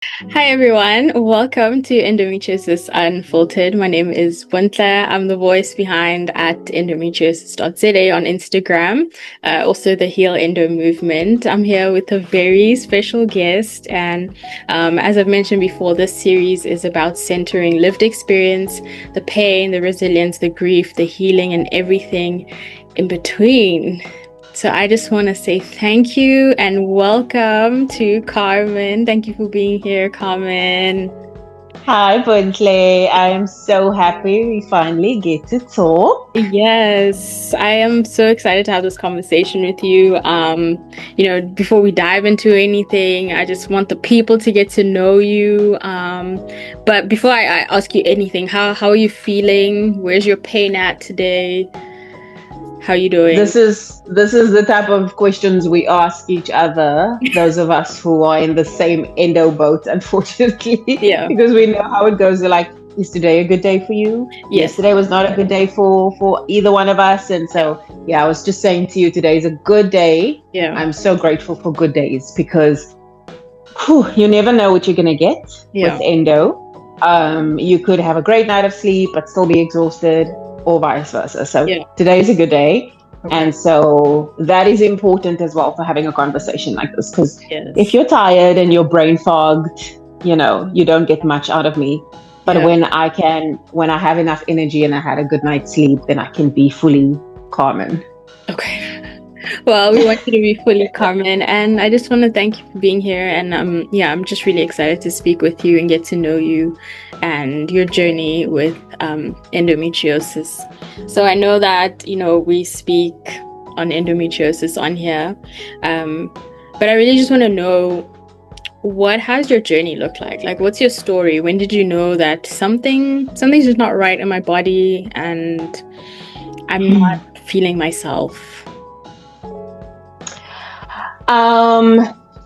Hi everyone, welcome to Endometriosis Unfiltered. My name is Bontle. I'm the voice behind at endometriosis.za on Instagram, also the Heal Endo movement. I'm here with a very special guest, and as I've mentioned before, this series is about centering lived experience, the pain, the resilience, the grief, the healing, and everything in between. So I just want to say thank you and welcome to Carmen. Thank you for being here, Carmen. Hi, Bontle. I am so happy we finally get to talk. Yes, I am so excited to have this conversation with you. Before we dive into anything, I just want the people to get to know you. But before I ask you anything, how are you feeling? Where's your pain at today? How are you doing? This is the type of questions we ask each other, those of us who are in the same endo boat, unfortunately. Yeah. Because we know how it goes. We're like, is today a good day for you? Yes. Yesterday was not a good day for either one of us. And so, yeah, I was just saying to you, today is a good day. Yeah. I'm so grateful for good days because you never know what you're going to get with endo. You could have a great night of sleep, but still be exhausted, or vice versa. So today is a good day. Okay. And so that is important as well for having a conversation like this, because if you're tired and you're brain fogged, you don't get much out of me. But when I have enough energy and I had a good night's sleep, then I can be fully Carmen. Okay. Well, we want you to be fully Carmen, and I just want to thank you for being here. And I'm just really excited to speak with you and get to know you and your journey with endometriosis. So I know that we speak on endometriosis on here, but I really just want to know, what has your journey looked like? Like, what's your story? When did you know that something's just not right in my body and I'm not feeling myself?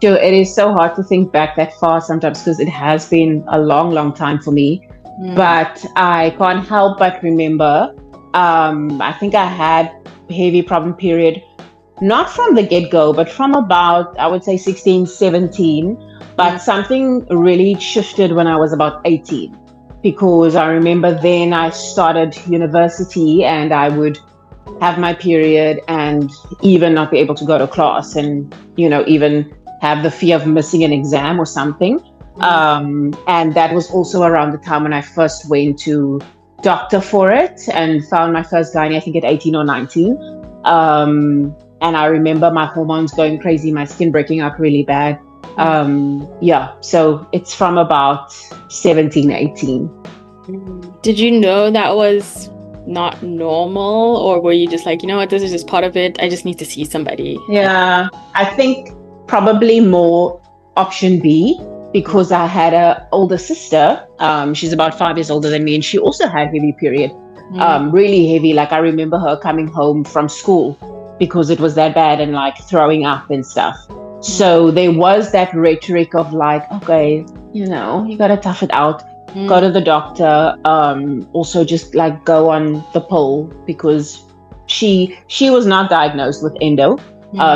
It is so hard to think back that far sometimes because it has been a long, long time for me. But I can't help but remember, I think I had a heavy problem period, not from the get-go, but from about, I would say 16, 17. But something really shifted when I was about 18, because I remember then I started university and I would have my period and even not be able to go to class and, even have the fear of missing an exam or something. And that was also around the time when I first went to doctor for it and found my first gynae, I think at 18 or 19. And I remember my hormones going crazy, my skin breaking up really bad. So it's from about 17, 18. Did you know that was not normal, or were you just like, you know what, this is just part of it, I just need to see somebody? Yeah, I think probably more option B, because I had an older sister. She's about 5 years older than me, and she also had heavy period, really heavy. Like, I remember her coming home from school because it was that bad and like throwing up and stuff. So there was that rhetoric of like, okay, you gotta tough it out. Go to the doctor, also just like go on the pill, because she was not diagnosed with endo.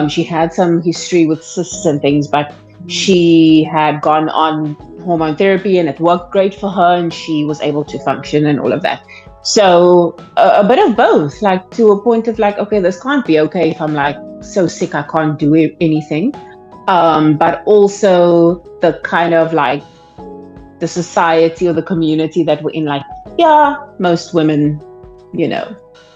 She had some history with cysts and things, but she had gone on hormone therapy and it worked great for her and she was able to function and all of that. So a bit of both, like to a point of like, okay, this can't be okay if I'm like so sick I can't do anything. But also the kind of like the society or the community that we're in, like, most women,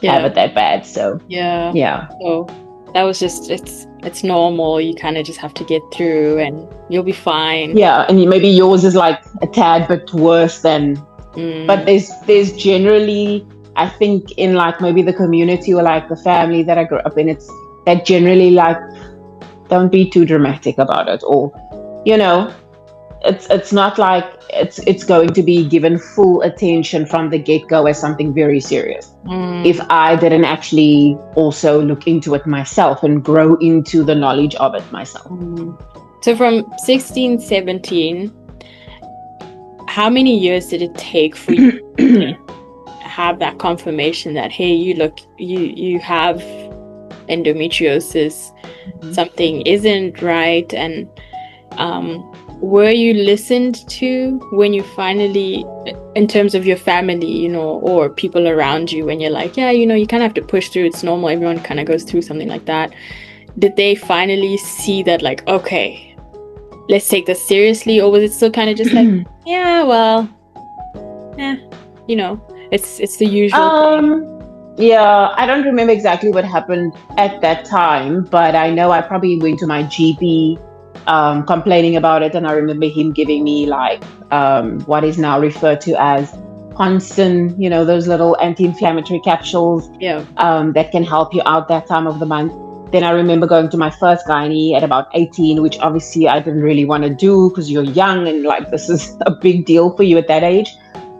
have it that bad. So so that was just, it's normal. You kind of just have to get through and you'll be fine. And maybe yours is like a tad bit worse than but there's generally, I think, in like maybe the community or like the family that I grew up in, it's that generally like, don't be too dramatic about it, or it's not like it's going to be given full attention from the get-go as something very serious. If I didn't actually also look into it myself and grow into the knowledge of it myself. So from 16, 17, how many years did it take for you to have that confirmation that, hey, you have endometriosis, something isn't right? And were you listened to when you finally, in terms of your family, you know, or people around you, when you're like, yeah, you know, you kind of have to push through, it's normal, everyone kind of goes through something like that. Did they finally see that, like, okay, let's take this seriously? Or was it still kind of just like, yeah, well, you know, it's the usual thing. Yeah, I don't remember exactly what happened at that time, but I know I probably went to my GP complaining about it, and I remember him giving me like what is now referred to as constant, you know, those little anti-inflammatory capsules that can help you out that time of the month. Then I remember going to my first gynae at about 18, which obviously I didn't really want to do because you're young and like this is a big deal for you at that age.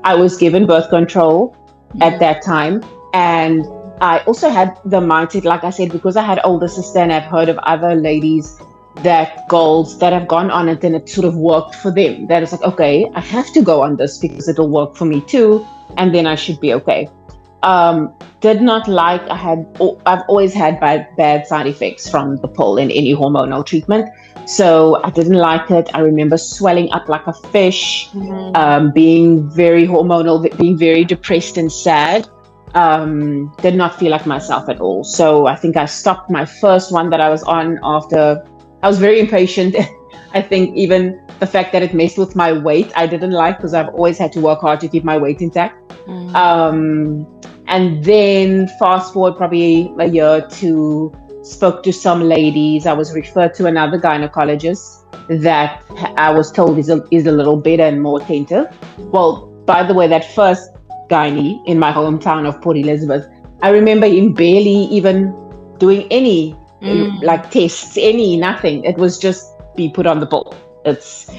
I was given birth control at that time. And I also had the mindset, like I said, because I had older sister and I've heard of other ladies that girls that have gone on it and it sort of worked for them. That is like, okay, I have to go on this because it'll work for me too. And then I should be okay. Did not like, I've always had bad side effects from the pill and any hormonal treatment. So I didn't like it. I remember swelling up like a fish, being very hormonal, being very depressed and sad. Did not feel like myself at all. So I think I stopped my first one that I was on after. I was very impatient. I think even the fact that it messed with my weight, I didn't like because I've always had to work hard to keep my weight intact. And then fast forward probably a year or two, spoke to some ladies. I was referred to another gynecologist that I was told is a little better and more attentive. Well, by the way, that first gynae in my hometown of Port Elizabeth, I remember him barely even doing any like tests, nothing. It was just be put on the pill. It's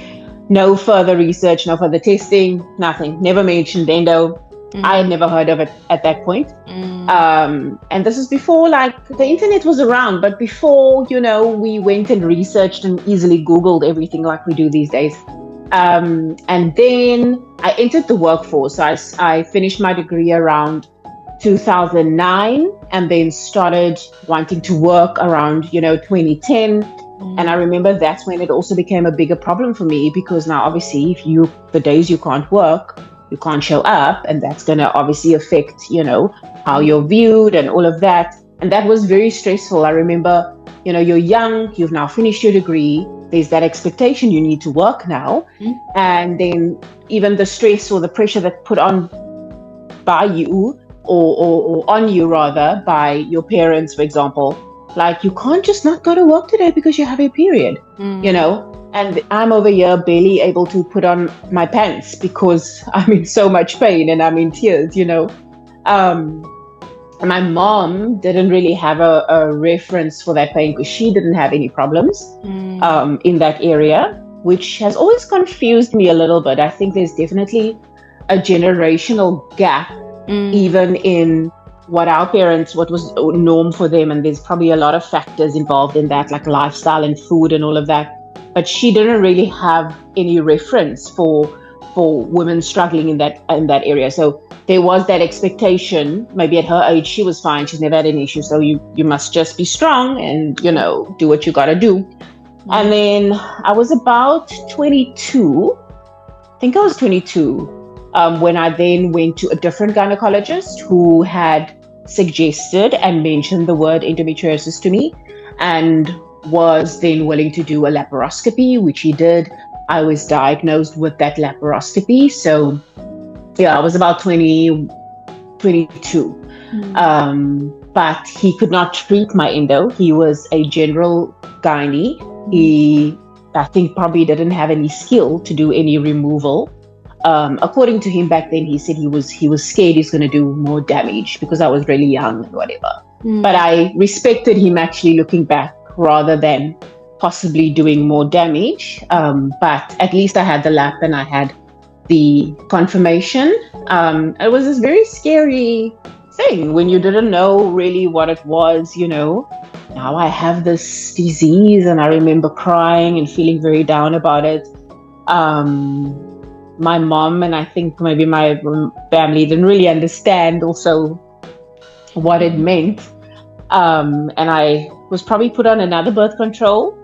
no further research, no further testing, nothing. Never mentioned endo. I had never heard of it at that point. And this is before like the internet was around, but before, you know, we went and researched and easily Googled everything like we do these days. And then I entered the workforce. So I finished my degree around 2009 and then started wanting to work around, 2010. And I remember that's when it also became a bigger problem for me because now obviously the days you can't work, you can't show up, and that's going to obviously affect, how you're viewed and all of that. And that was very stressful. I remember, you're young, you've now finished your degree. There's that expectation you need to work now. And then even the stress or the pressure that put on by you or on you rather by your parents, for example, like you can't just not go to work today because you have a period, and I'm over here barely able to put on my pants because I'm in so much pain and I'm in tears, My mom didn't really have a reference for that pain because she didn't have any problems in that area, which has always confused me a little bit. I think there's definitely a generational gap, even in what was norm for them. And there's probably a lot of factors involved in that, like lifestyle and food and all of that. But she didn't really have any reference for women struggling in that area. So there was that expectation. Maybe at her age, she was fine. She's never had any issues. So you must just be strong and, do what you got to do. And then I was about 22. I think I was 22 when I then went to a different gynecologist who had suggested and mentioned the word endometriosis to me and was then willing to do a laparoscopy, which he did. I was diagnosed with that laparoscopy. So yeah, I was about 22. But he could not treat my endo. He was a general gynae. He, I think, probably didn't have any skill to do any removal. According to him back then, he said he was scared he's going to do more damage because I was really young and whatever. But I respected him actually looking back rather than possibly doing more damage. But at least I had the lap and I had the confirmation. It was this very scary thing when you didn't know really what it was, Now I have this disease and I remember crying and feeling very down about it. My mom and I think maybe my family didn't really understand also what it meant. And I was probably put on another birth control,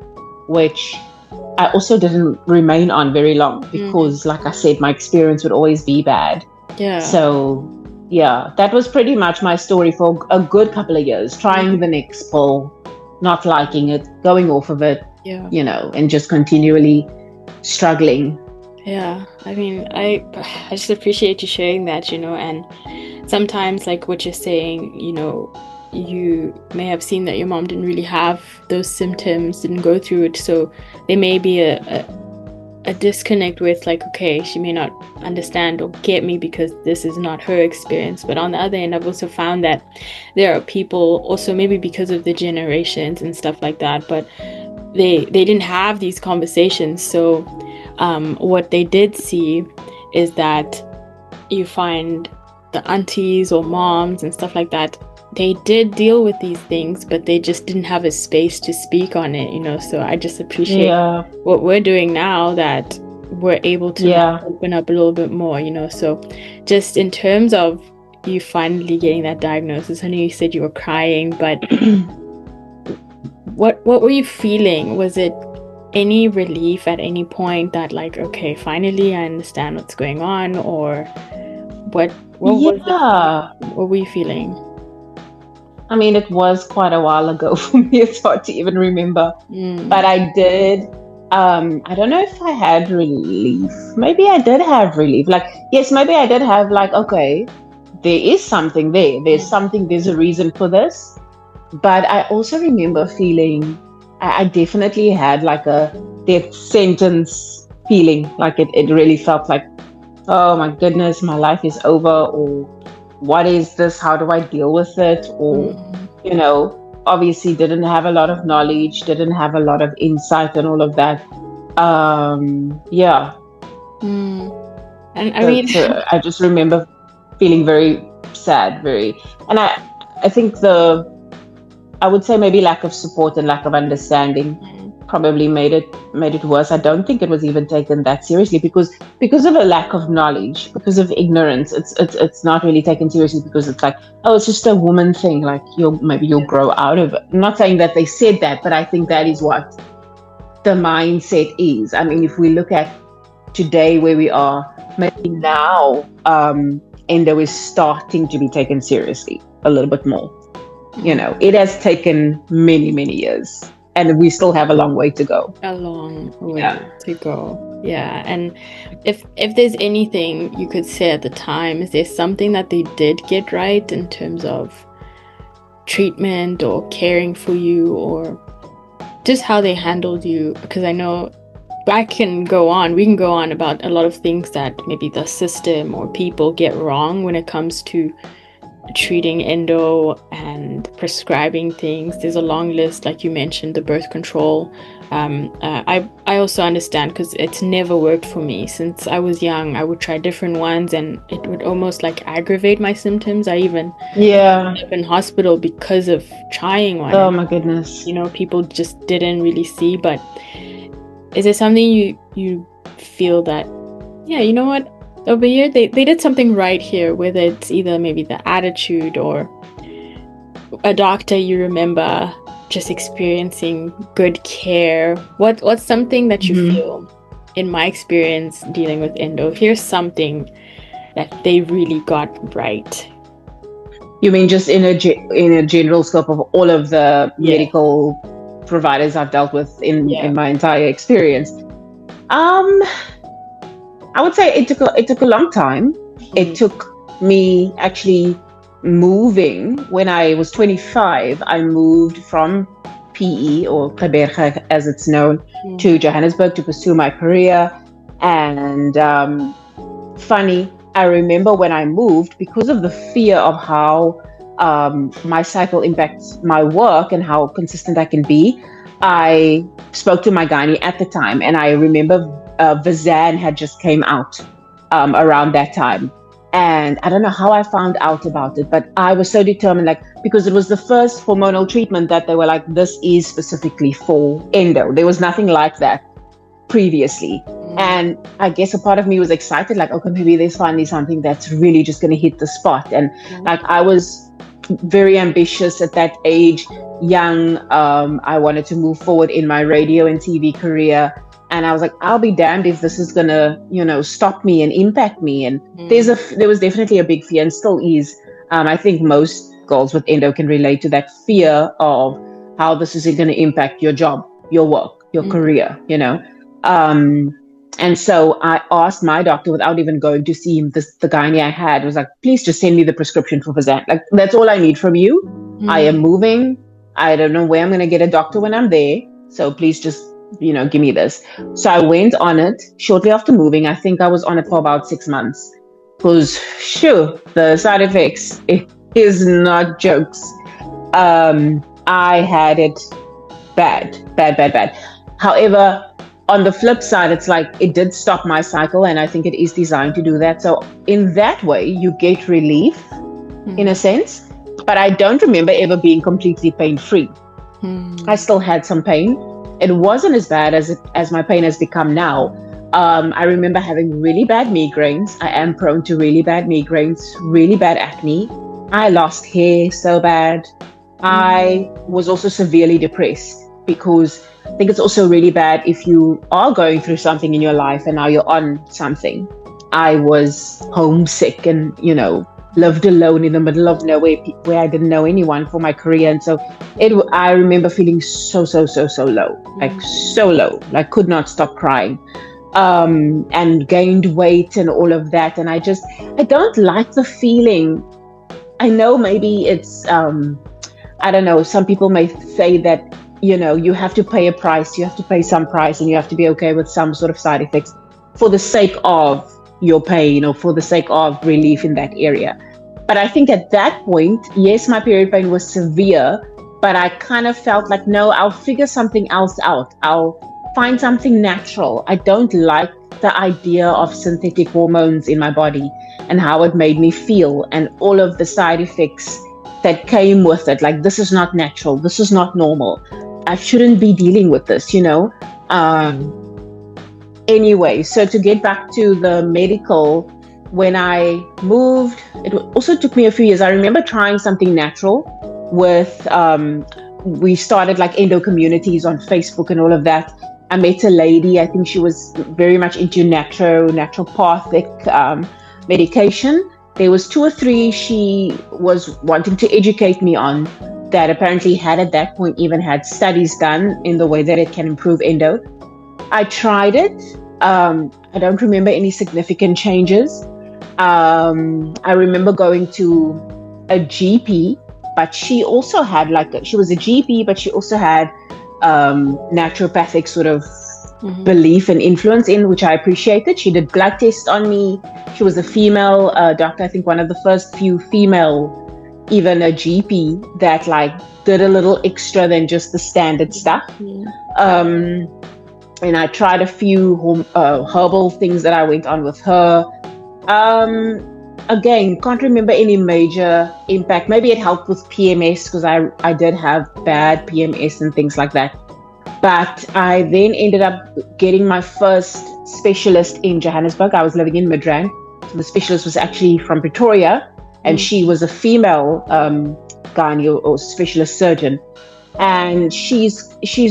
which I also didn't remain on very long because, like I said, my experience would always be bad. Yeah. So, yeah, that was pretty much my story for a good couple of years, trying the next pill, not liking it, going off of it, and just continually struggling. Yeah, I mean, I just appreciate you sharing that, and sometimes, like what you're saying, you may have seen that your mom didn't really have those symptoms, didn't go through it, so there may be a disconnect with, like, okay, she may not understand or get me because this is not her experience. But on the other end, I've also found that there are people also, maybe because of the generations and stuff like that, but they didn't have these conversations. So what they did see is that you find the aunties or moms and stuff like that, they did deal with these things, but they just didn't have a space to speak on it, so I just appreciate what we're doing now, that we're able to open up a little bit more, so just in terms of you finally getting that diagnosis, I know you said you were crying, but what were you feeling? Was it any relief at any point that, like, okay, finally I understand what's going on, or what were you feeling? I mean, it was quite a while ago for me. It's hard to even remember. But I did, I don't know if I had relief. Maybe I did have relief. Like, yes, maybe I did have, like, okay, there is something there. There's a reason for this. But I also remember feeling, I definitely had like a death sentence feeling. Like it really felt like, oh my goodness, my life is over, or what is this? How do I deal with it? Or, obviously didn't have a lot of knowledge, didn't have a lot of insight and all of that. And I mean, I just remember feeling very sad, and I think I would say maybe lack of support and lack of understanding probably made it worse. I don't think it was even taken that seriously because of a lack of knowledge, because of ignorance. It's not really taken seriously because it's like, oh, it's just a woman thing. Like you'll grow out of it. I'm not saying that they said that, but I think that is what the mindset is. I mean, if we look at today where we are, maybe now endo is starting to be taken seriously a little bit more. It has taken many, many years, and we still have a long way to go. A long way to go. Yeah. And if there's anything you could say at the time, is there something that they did get right in terms of treatment or caring for you, or just how they handled you? Because I know we can go on about a lot of things that maybe the system or people get wrong when it comes to treating endo and prescribing things. There's a long list, like you mentioned, the birth control. I also understand, because it's never worked for me. Since I was young, I would try different ones, and it would almost like aggravate my symptoms. I even ended up in hospital because of trying one. Oh my goodness. People just didn't really see. But is there something you feel that, you know what, over here they did something right here, whether it's either maybe the attitude or a doctor you remember just experiencing good care? What's something that you feel, in my experience dealing with endo, here's something that they really got right? You mean just in a general scope of all of the medical providers I've dealt with in my entire experience? I would say it took a long time. It took me actually moving. When I was 25, I moved from PE, or Kleberg as it's known, to Johannesburg to pursue my career. And funny, I remember when I moved, because of the fear of how my cycle impacts my work and how consistent I can be, I spoke to my gynae at the time, and I remember Vazan had just came out around that time. And I don't know how I found out about it, but I was so determined, like, because it was the first hormonal treatment that they were like, this is specifically for endo. There was nothing like that previously. And I guess a part of me was excited, like, okay, maybe there's finally something that's really just going to hit the spot. And like, I was very ambitious at that age, young. I wanted to move forward in my radio and TV career. And I was like, I'll be damned if this is gonna, stop me and impact me. And there was definitely a big fear, and still is. I think most girls with endo can relate to that fear of how this is going to impact your job, your work, your career, And so I asked my doctor, without even going to see him, the gynae I had was like, please just send me the prescription for Fazan. Like, that's all I need from you. I am moving. I don't know where I'm going to get a doctor when I'm there. So please just, give me this. So I went on it shortly after moving. I think I was on it for about 6 months. Because, the side effects, it is not jokes. I had it bad. However, on the flip side, it's like it did stop my cycle, and I think it is designed to do that. So in that way, you get relief in a sense, but I don't remember ever being completely pain-free. I still had some pain. It wasn't as bad as my pain has become now. I remember having really bad migraines. I am prone to really bad migraines, really bad acne. I lost hair so bad. I was also severely depressed, because I think it's also really bad if you are going through something in your life and now you're on something. I was homesick and, lived alone in the middle of nowhere where I didn't know anyone for my career. And so I remember feeling so low, like so low, like could not stop crying, and gained weight and all of that. And I don't like the feeling. I know maybe it's, I don't know, some people may say that, you have to pay a price, you have to pay some price, and you have to be okay with some sort of side effects for the sake of your pain or for the sake of relief in that area. But I think at that point, yes, my period pain was severe, but I kind of felt like, no, I'll figure something else out. I'll find something natural. I don't like the idea of synthetic hormones in my body and how it made me feel and all of the side effects that came with it. Like, this is not natural. This is not normal. I shouldn't be dealing with this, Anyway, so to get back to the medical, when I moved, it also took me a few years. I remember trying something natural with, we started like endo communities on Facebook and all of that. I met a lady, I think she was very much into naturopathic medication. There was 2 or 3 she was wanting to educate me on that apparently had at that point even had studies done in the way that it can improve endo. I tried it. I don't remember any significant changes. I remember going to a GP, but she also had she was a GP, but she also had naturopathic sort of belief and influence in, which I appreciated. She did blood tests on me. She was a female doctor, I think one of the first few female, even a GP that did a little extra than just the standard stuff. And I tried a few herbal things that I went on with her. Again, can't remember any major impact. Maybe it helped with PMS, because I did have bad PMS and things like that. But I then ended up getting my first specialist in Johannesburg. I was living in Midrand. So the specialist was actually from Pretoria, and she was a female gynae or specialist surgeon. And she's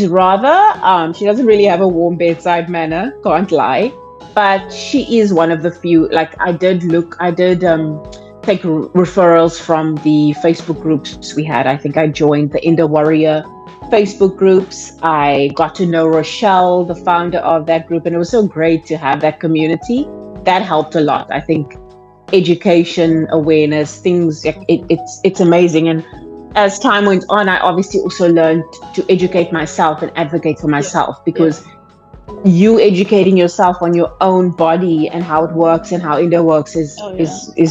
rather, she doesn't really have a warm bedside manner, can't lie. But she is one of the few, I did take referrals from the Facebook groups we had. I think I joined the Endo Warrior Facebook groups. I got to know Rochelle, the founder of that group, and it was so great to have that community. That helped a lot. I think education, awareness, things, it's amazing. And as time went on, I obviously also learned to educate myself and advocate for myself, because you educating yourself on your own body and how it works and how endo works is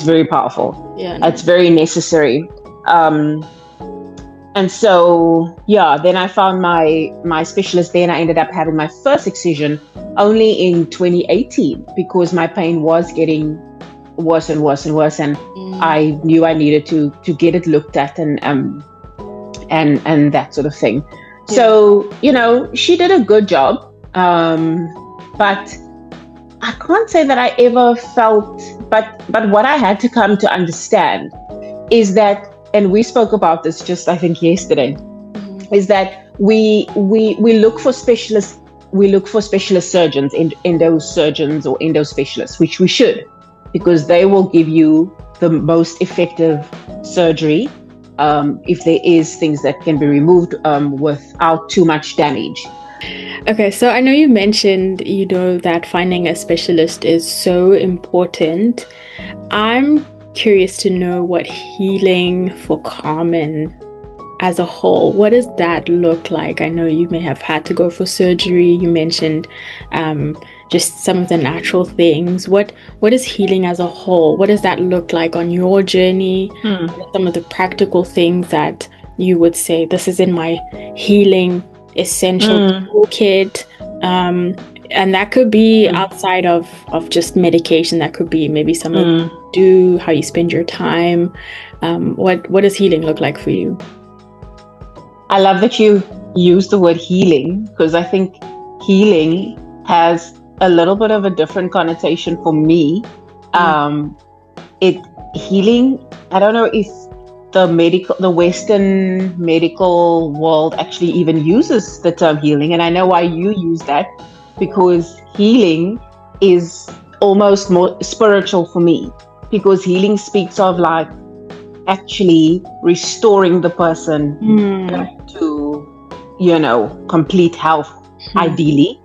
very powerful. It's very necessary. And so then I found my specialist there, and I ended up having my first excision only in 2018, because my pain was getting worse and worse and worse, and I knew I needed to get it looked at and that sort of thing. So she did a good job. But I can't say that I ever felt, but what I had to come to understand is that, and we spoke about this just, I think, yesterday, is that we look for specialists we look for specialist surgeons, endo surgeons or endo specialists, which we should, because they will give you the most effective surgery if there is things that can be removed without too much damage. Okay, so I know you mentioned, that finding a specialist is so important. I'm curious to know what healing for Carmen as a whole, what does that look like? I know you may have had to go for surgery. You mentioned just some of the natural things. What is healing as a whole? What does that look like on your journey? What are some of the practical things that you would say, this is in my healing essential toolkit? And that could be outside of just medication. That could be maybe some of you do, how you spend your time. What does healing look like for you? I love that you use the word healing, because I think healing has a little bit of a different connotation for me. Healing, I don't know if the Western medical world actually even uses the term healing, and I know why you use that, because healing is almost more spiritual for me, because healing speaks of like actually restoring the person back to, complete health, ideally.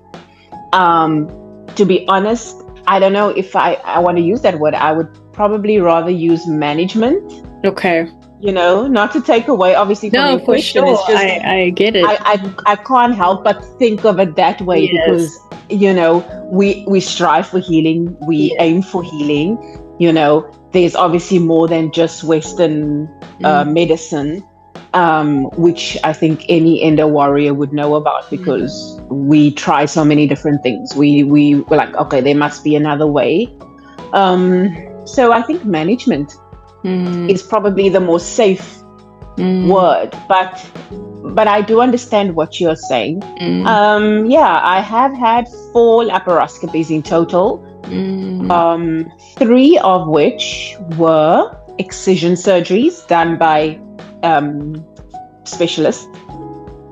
To be honest, I don't know if I want to use that word. I would probably rather use management. Okay. Not to take away, obviously, from your question. Sure. It's just, I get it. I can't help but think of it that way, because, we strive for healing. We aim for healing. There's obviously more than just Western medicine, which I think any endo warrior would know about, because we try so many different things. We were like, okay, there must be another way. So I think management is probably the more safe word, but I do understand what you're saying. I have had 4 laparoscopies in total. 3 of which were excision surgeries done by specialists.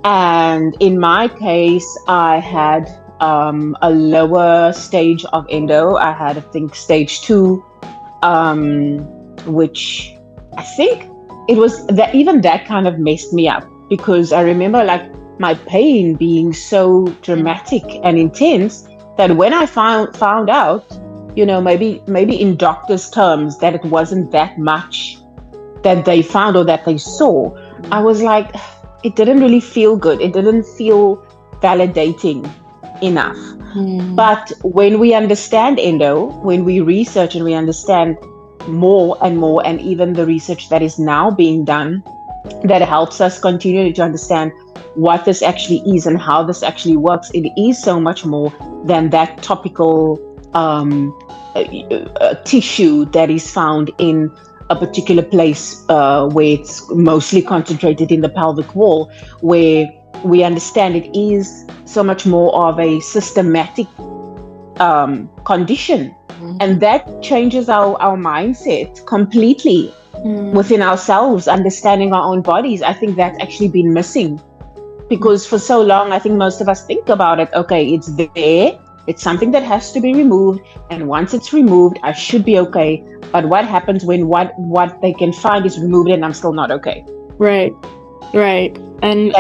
And in my case, I had a lower stage of endo. I had, I think, stage 2, which I think it was that, even that kind of messed me up, because I remember like my pain being so dramatic and intense that when I found out, maybe in doctors' terms, that it wasn't that much that they found or that they saw, I was like, it didn't really feel good. It didn't feel validating enough. But when we understand endo, when we research and we understand more and more, and even the research that is now being done that helps us continue to understand what this actually is and how this actually works, it is so much more than that topical tissue that is found in a particular place where it's mostly concentrated in the pelvic wall, where we understand it is so much more of a systematic condition. And that changes our mindset completely within ourselves, understanding our own bodies. I think that's actually been missing, because for so long, I think most of us think about it, okay, it's there, it's something that has to be removed, and once it's removed, I should be okay. But what happens when what they can find is removed and I'm still not okay? Right. And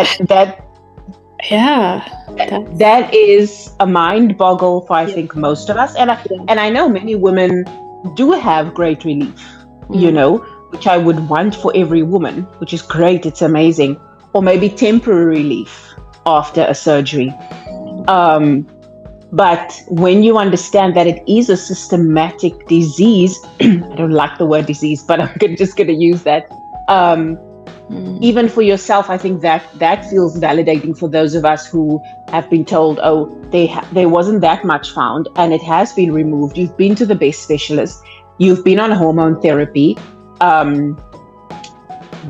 that is a mind boggle for, I think, most of us. And I know many women do have great relief, which I would want for every woman, which is great. It's amazing. Or maybe temporary relief after a surgery. But when you understand that it is a systematic disease, I don't like the word disease, but I'm just going to use that. Even for yourself, I think that feels validating for those of us who have been told, oh, there wasn't that much found and it has been removed. You've been to the best specialist. You've been on hormone therapy.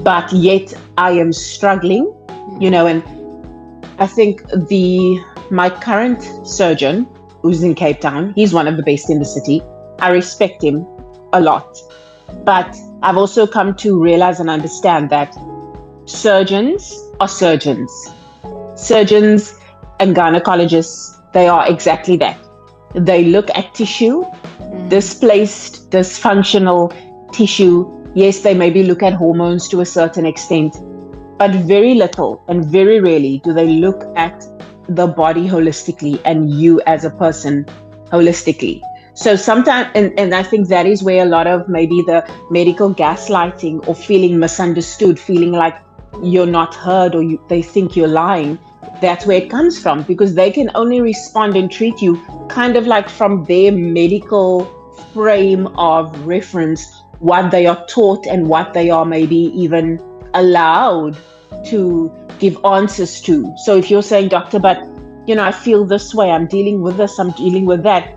But yet I am struggling, and I think my current surgeon, who's in Cape Town, he's one of the best in the city. I respect him a lot. But I've also come to realize and understand that surgeons are surgeons. Surgeons and gynecologists, they are exactly that. They look at tissue, displaced, dysfunctional tissue. Yes, they maybe look at hormones to a certain extent, but very little and very rarely do they look at the body holistically and you as a person holistically. So sometimes, and I think that is where a lot of maybe the medical gaslighting or feeling misunderstood, feeling like you're not heard or they think you're lying, that's where it comes from, because they can only respond and treat you kind of like from their medical frame of reference, what they are taught and what they are maybe even allowed to give answers to. So if you're saying, doctor, but I feel this way, I'm dealing with this, I'm dealing with that.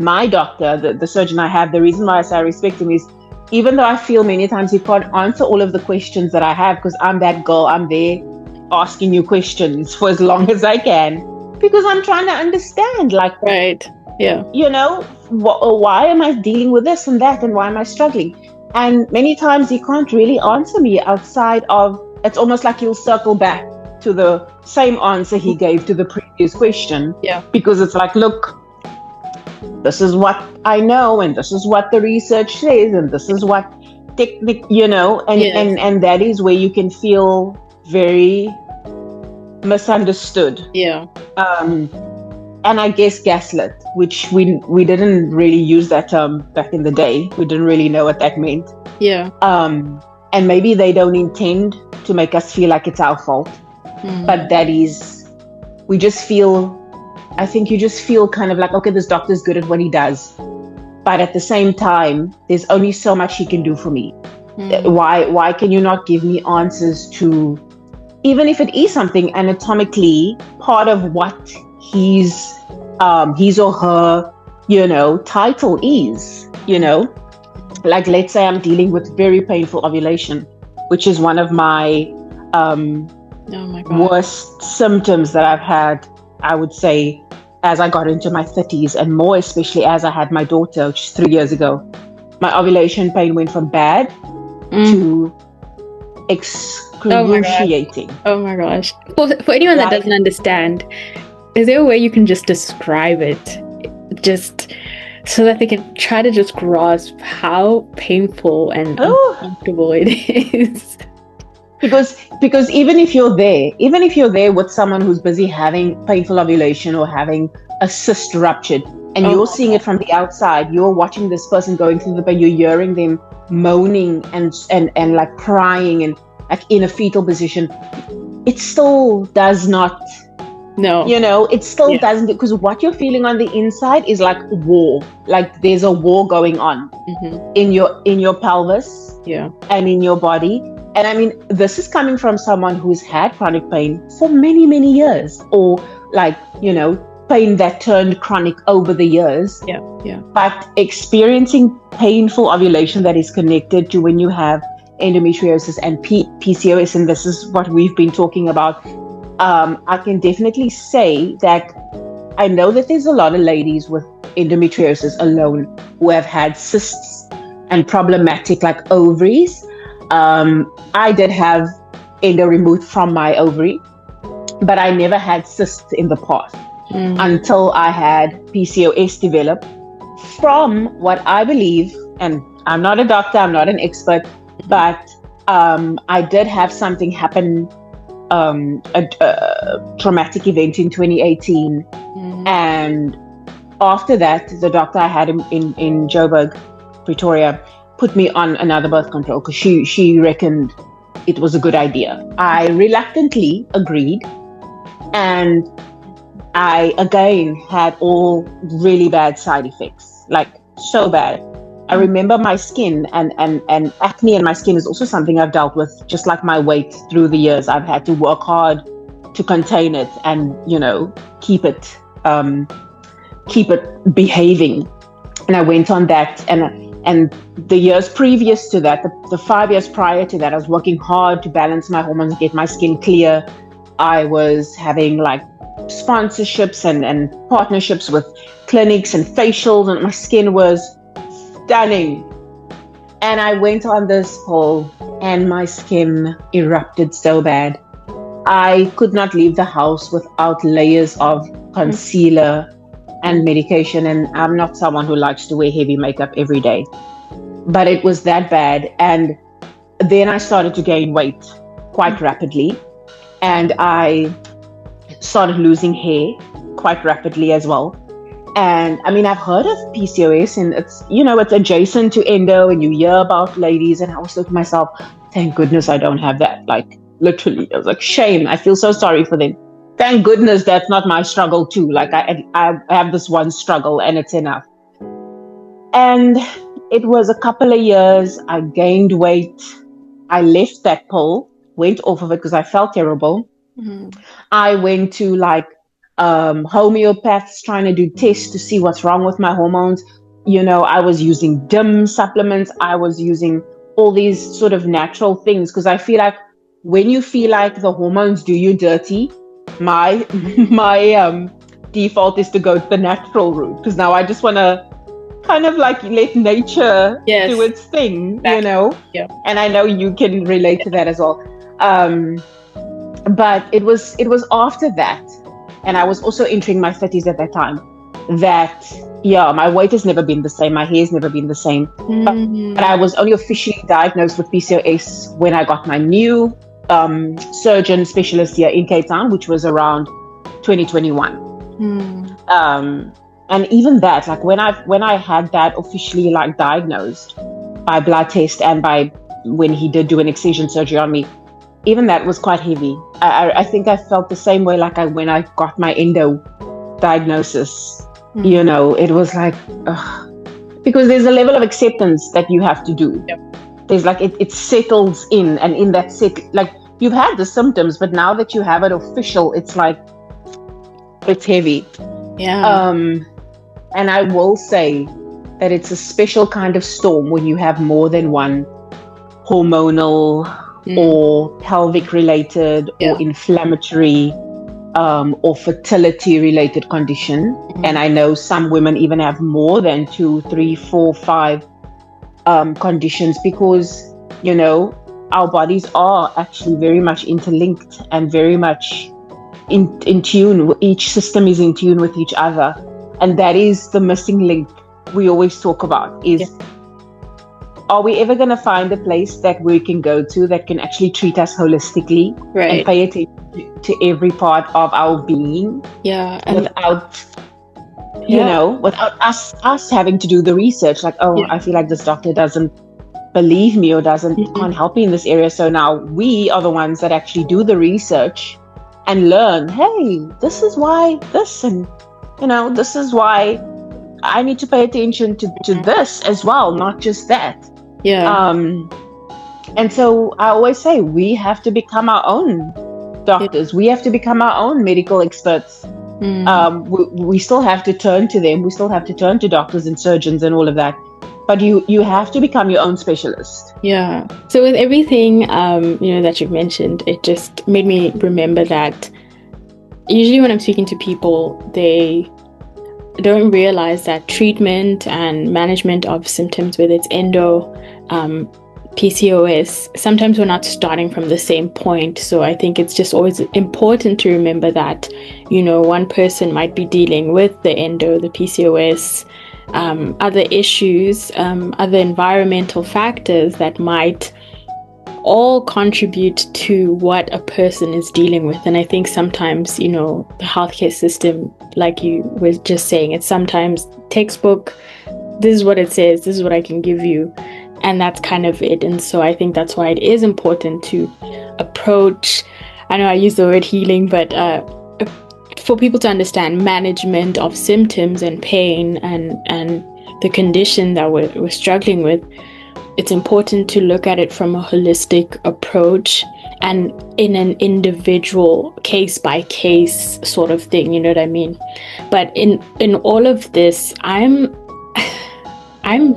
My doctor, the surgeon I have, the reason why I say I respect him is, even though I feel many times he can't answer all of the questions that I have, because I'm that girl, I'm there asking you questions for as long as I can, because I'm trying to understand, like, right, yeah, why am I dealing with this and that, and why am I struggling? And many times he can't really answer me outside of, it's almost like he'll circle back to the same answer he gave to the previous question. Yeah. Because it's like, look, this is what I know, and this is what the research says, and this is what technique, and that is where you can feel very misunderstood. Yeah. And I guess gaslit, which we didn't really use that term back in the day. We didn't really know what that meant. Yeah. And maybe they don't intend to make us feel like it's our fault. But that is, I think you just feel kind of like, okay, this doctor's good at what he does. But at the same time, there's only so much he can do for me. Why can you not give me answers to, even if it is something anatomically part of what his or her, title is, like, let's say I'm dealing with very painful ovulation, which is one of my worst symptoms that I've had, I would say, as I got into my 30s, and more especially as I had my daughter, which is 3 years ago. My ovulation pain went from bad to excruciating. Oh my gosh. For anyone that doesn't understand, is there a way you can just describe it, just so that they can try to just grasp how painful and uncomfortable it is? Because even if you're there with someone who's busy having painful ovulation or having a cyst ruptured, and you're seeing it from the outside, you're watching this person going through the pain, you're hearing them moaning and like crying and like in a fetal position, it still does not. No. It still doesn't, because what you're feeling on the inside is like war. Like there's a war going on in your pelvis and in your body. And I mean, this is coming from someone who's had chronic pain for many, many years, or like, pain that turned chronic over the years. Yeah. But experiencing painful ovulation that is connected to when you have endometriosis and PCOS, and this is what we've been talking about, I can definitely say that I know that there's a lot of ladies with endometriosis alone who have had cysts and problematic like ovaries. I did have endo removed from my ovary, but I never had cysts in the past until I had PCOS develop from what I believe, and I'm not a doctor, I'm not an expert, but I did have something happen, a traumatic event in 2018. And after that, the doctor I had in Joburg, Pretoria, put me on another birth control because she reckoned it was a good idea. I reluctantly agreed, and I again had all really bad side effects, like so bad. I remember my skin and acne in my skin is also something I've dealt with, just like my weight through the years. I've had to work hard to contain it and, keep it behaving. And I went on that, and the years previous to that, the 5 years prior to that, I was working hard to balance my hormones, get my skin clear. I was having like sponsorships and partnerships with clinics and facials, and my skin was stunning. And I went on this poll, and my skin erupted so bad. I could not leave the house without layers of concealer and medication. And I'm not someone who likes to wear heavy makeup every day. But it was that bad. And then I started to gain weight quite rapidly. And I started losing hair quite rapidly as well. And I mean, I've heard of PCOS, and it's, it's adjacent to endo, and you hear about ladies. And I was thinking to myself, thank goodness I don't have that. Like, literally, I was like, shame. I feel so sorry for them. Thank goodness that's not my struggle too. Like, I have this one struggle, and it's enough. And it was a couple of years. I gained weight. I left that pill, went off of it because I felt terrible. I went to homeopaths trying to do tests to see what's wrong with my hormones. I was using DIM supplements. I was using all these sort of natural things because I feel like when you feel like the hormones do you dirty, my default is to go the natural route, because now I just want to kind of like let nature do its thing, Yeah. And I know you can relate to that as well. But it was after that, and I was also entering my 30s at that time, that my weight has never been the same, my hair's never been the same. But I was only officially diagnosed with PCOS when I got my new surgeon specialist here in Cape Town, which was around 2021. And even that, like when I had that officially like diagnosed by blood test and by when he did do an excision surgery on me, even that was quite heavy. I think I felt the same way like when I got my endo diagnosis. It was like, because there's a level of acceptance that you have to do. There's like it settles in, and in that like you've had the symptoms, but now that you have it official, it's like it's heavy. And I will say that it's a special kind of storm when you have more than one hormonal or pelvic related or inflammatory or fertility related condition. And I know some women even have more than 2, 3, 4, 5 conditions, because our bodies are actually very much interlinked and very much in tune. Each system is in tune with each other, and that is the missing link we always talk about is are we ever going to find a place that we can go to that can actually treat us holistically and pay attention to every part of our being without without us having to do the research, like, I feel like this doctor doesn't believe me or can't help me in this area, so now we are the ones that actually do the research and learn, hey, this is why this, and this is why I need to pay attention to this as well, not just that. And so I always say we have to become our own doctors. We have to become our own medical experts. We still have to turn to them. We still have to turn to doctors and surgeons and all of that. But you have to become your own specialist. So with everything that you've mentioned, it just made me remember that usually when I'm speaking to people, they don't realize that treatment and management of symptoms, whether it's endo, PCOS, sometimes we're not starting from the same point. So I think it's just always important to remember that, one person might be dealing with the endo, the PCOS, other issues, other environmental factors that might all contribute to what a person is dealing with. And I think sometimes, the healthcare system, like you were just saying, it's sometimes textbook, this is what it says, this is what I can give you, and that's kind of it. And so I think that's why it is important to approach, I know I use the word healing, but for people to understand management of symptoms and pain and the condition that we're struggling with, it's important to look at it from a holistic approach and in an individual case by case sort of thing, you know what I mean? But in all of this, I'm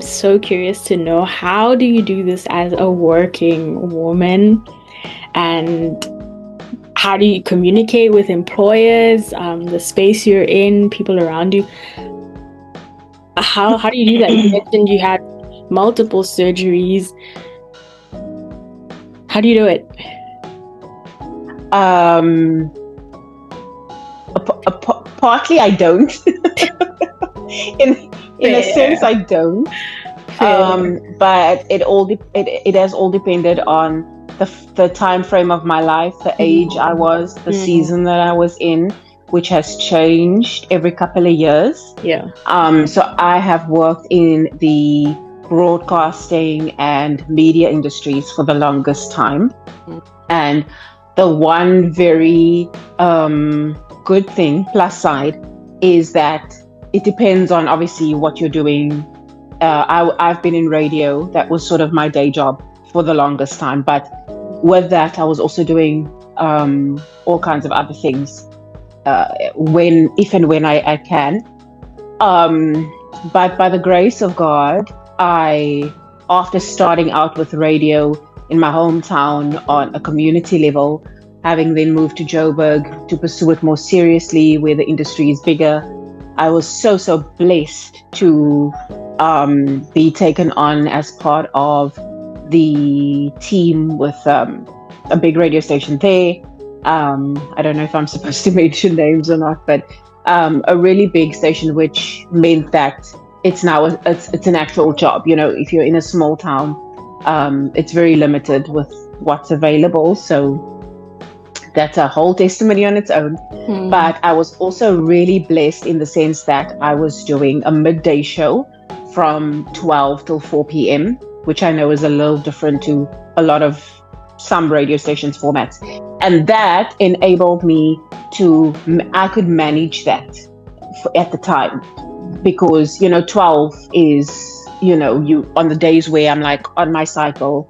so curious to know, how do you do this as a working woman, and how do you communicate with employers, the space you're in, people around you? How do you do that? You mentioned you had multiple surgeries. How do you do it? Partly I don't. in a sense, I don't. But it has all depended on the time frame of my life, the age I was, the season that I was in, which has changed every couple of years. Yeah. So I have worked in the broadcasting and media industries for the longest time. And the one very good thing, plus side, is that it depends on obviously what you're doing. I've been in radio. That was sort of my day job for the longest time. But with that, I was also doing all kinds of other things if and when I can. But by the grace of God, after starting out with radio in my hometown on a community level, having then moved to Joburg to pursue it more seriously where the industry is bigger, I was so blessed to be taken on as part of the team with a big radio station there. I don't know if I'm supposed to mention names or not, but a really big station, which meant that it's an actual job. You know, if you're in a small town, it's very limited with what's available. So that's a whole testimony on its own. But I was also really blessed in the sense that I was doing a midday show from 12 till 4 p.m., which I know is a little different to a lot of some radio stations formats. And that enabled me I could manage that at the time, because, 12 is, you on the days where I'm like on my cycle,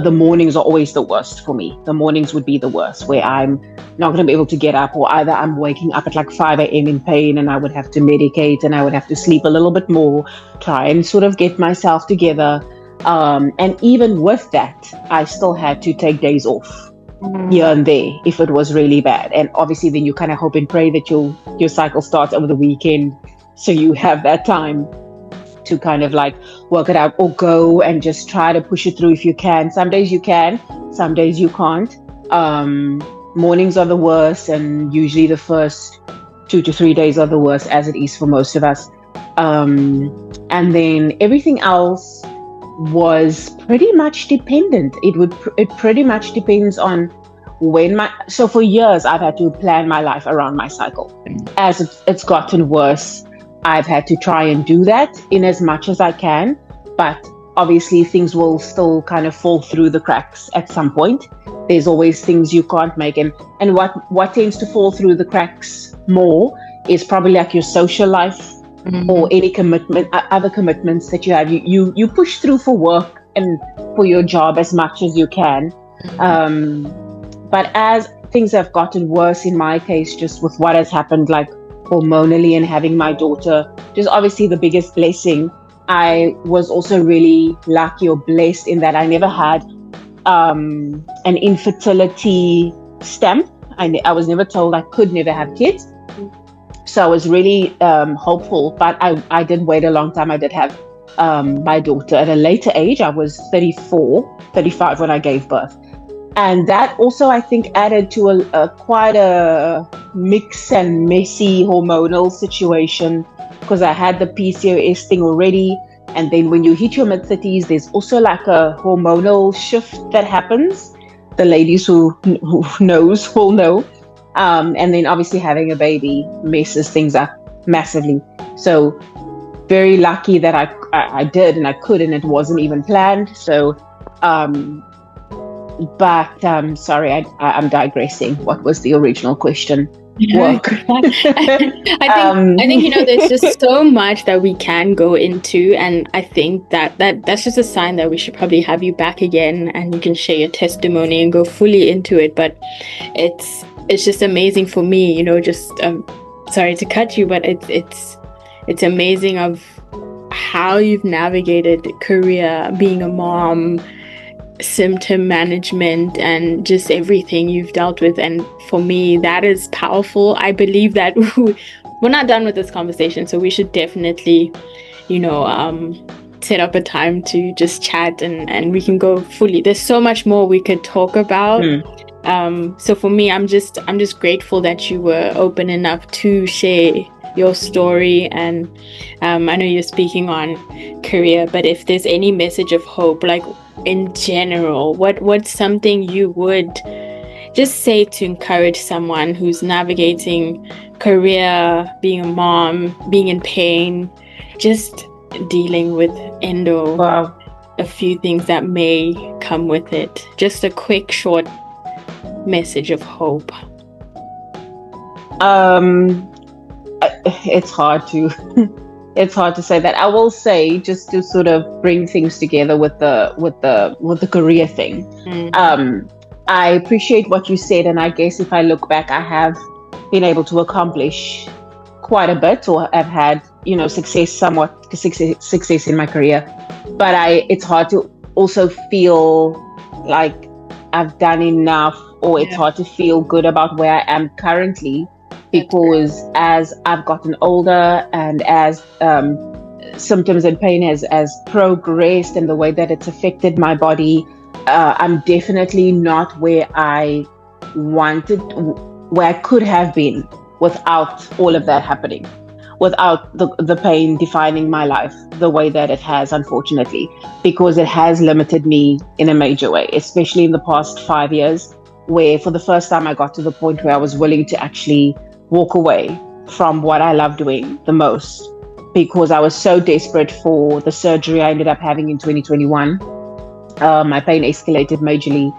the mornings are always the worst for me. The mornings would be the worst, where I'm not going to be able to get up, or either I'm waking up at like 5 a.m. in pain and I would have to medicate and I would have to sleep a little bit more, try and sort of get myself together. And even with that, I still had to take days off here and there if it was really bad. And obviously then you kind of hope and pray that your cycle starts over the weekend, so you have that time to kind of like work it out, or go and just try to push it through if you can. Some days you can, some days you can't. Mornings are the worst, and usually the first 2 to 3 days are the worst, as it is for most of us. And then everything else was pretty much dependent. It pretty much depends on when so for years I've had to plan my life around my cycle. As it's gotten worse, I've had to try and do that in as much as I can, but obviously things will still kind of fall through the cracks at some point. There's always things you can't make, and what tends to fall through the cracks more is probably like your social life, or any other commitments that you have. You push through for work and for your job as much as you can. But as things have gotten worse in my case, just with what has happened, like hormonally, and having my daughter, which is obviously the biggest blessing, I was also really lucky or blessed in that I never had an infertility stamp. I was never told I could never have kids. So I was really hopeful, but I did wait a long time. I did have my daughter at a later age. I was 35 when I gave birth. And that also, I think, added to quite a mix and messy hormonal situation, because I had the PCOS thing already. And then when you hit your mid-30s, there's also like a hormonal shift that happens. The ladies who knows will know. And then obviously having a baby messes things up massively. So very lucky that I did and I could, and it wasn't even planned. So, sorry, I'm digressing. What was the original question? Work. I think there's just so much that we can go into, and I think that's just a sign that we should probably have you back again, and you can share your testimony and go fully into it. But it's just amazing for me, just sorry to cut you, but it's amazing of how you've navigated career, being a mom, symptom management, and just everything you've dealt with. And for me, that is powerful. I believe that we're not done with this conversation, so we should definitely set up a time to just chat, and we can go fully. There's so much more we could talk about. So for me, I'm just grateful that you were open enough to share your story. And I know you're speaking on career, but if there's any message of hope, like in general, what's something you would just say to encourage someone who's navigating career, being a mom, being in pain, just dealing with endo, Wow. a few things that may come with it? Just a quick, short message of hope. It's hard to it's hard to say that. I will say, just to sort of bring things together with the career thing. I appreciate what you said, and I guess if I look back, I have been able to accomplish quite a bit, or I've had, success in my career. But it's hard to also feel like I've done enough, or it's hard to feel good about where I am currently, because as I've gotten older and as symptoms and pain has progressed and the way that it's affected my body, I'm definitely not where I could have been without all of that happening, without the pain defining my life the way that it has, unfortunately, because it has limited me in a major way, especially in the past 5 years, where for the first time I got to the point where I was willing to actually walk away from what I love doing the most, because I was so desperate for the surgery I ended up having in 2021. My pain escalated majorly.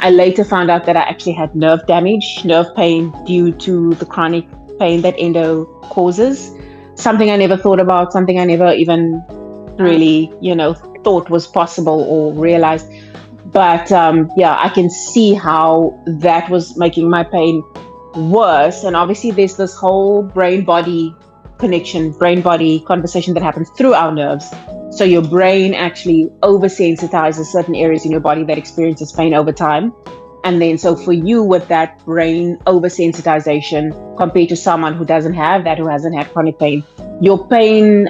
I later found out that I actually had nerve pain due to the chronic pain that endo causes. Something I never thought about, something I never even really, thought was possible or realized. But I can see how that was making my pain worse. And obviously there's this whole brain-body conversation that happens through our nerves. So your brain actually oversensitizes certain areas in your body that experiences pain over time. And then so for you, with that brain oversensitization compared to someone who doesn't have that, who hasn't had chronic pain, your pain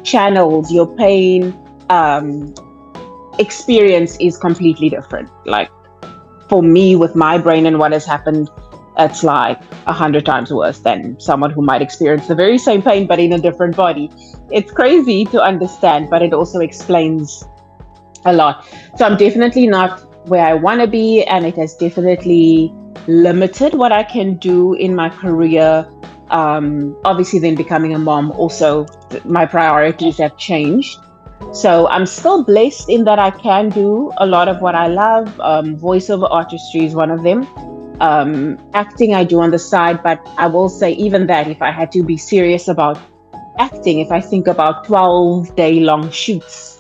channels, your pain experience is completely different. Like for me, with my brain and what has happened, it's like 100 times worse than someone who might experience the very same pain but in a different body. It's crazy to understand, but it also explains a lot. So I'm definitely not where I want to be, and it has definitely limited what I can do in my career. Obviously then becoming a mom, also my priorities have changed. So I'm still blessed in that I can do a lot of what I love. Voiceover artistry is one of them. Acting I do on the side, but I will say even that, if I had to be serious about acting, if I think about 12-day long shoots,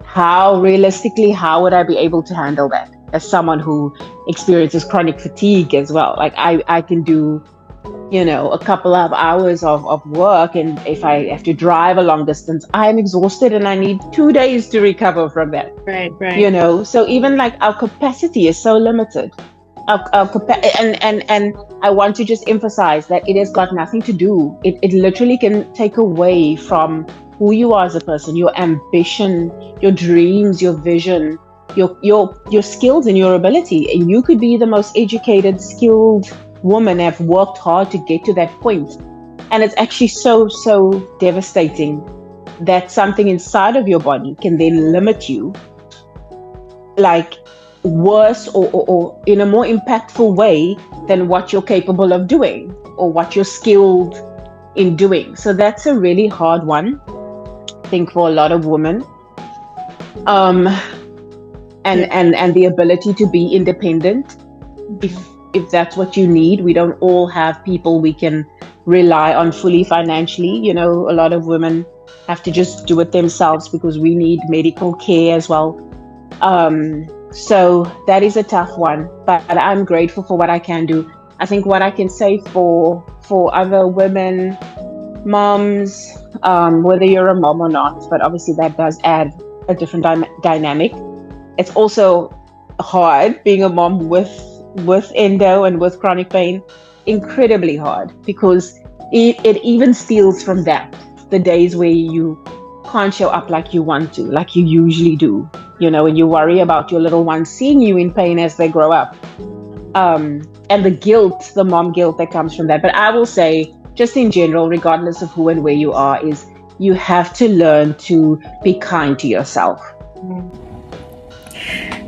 how realistically, how would I be able to handle that as someone who experiences chronic fatigue as well? Like I can do, a couple of hours of work, and if I have to drive a long distance, I'm exhausted and I need 2 days to recover from that. Right. So even like our capacity is so limited. And I want to just emphasize that it has got nothing to do. It literally can take away from who you are as a person, your ambition, your dreams, your vision, your skills and your ability. And you could be the most educated, skilled woman, have worked hard to get to that point. And it's actually so devastating that something inside of your body can then limit you, like worse or in a more impactful way than what you're capable of doing or what you're skilled in doing. So that's a really hard one, I think, for a lot of women. And the ability to be independent, if that's what you need. We don't all have people we can rely on fully financially. A lot of women have to just do it themselves because we need medical care as well. So that is a tough one, but I'm grateful for what I can do. I think what I can say for other women, moms, whether you're a mom or not, but obviously that does add a different dynamic. It's also hard being a mom with endo and with chronic pain, incredibly hard, because it even steals from that, the days where you can't show up like you want to, like you usually do. and you worry about your little ones seeing you in pain as they grow up. And the guilt, the mom guilt that comes from that. But I will say, just in general, regardless of who and where you are, is you have to learn to be kind to yourself.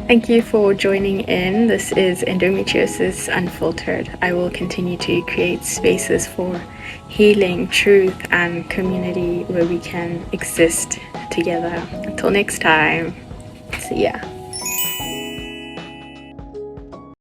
Thank you for joining in. This is Endometriosis Unfiltered. I will continue to create spaces for healing, truth, and community where we can exist together. Until next time, see ya.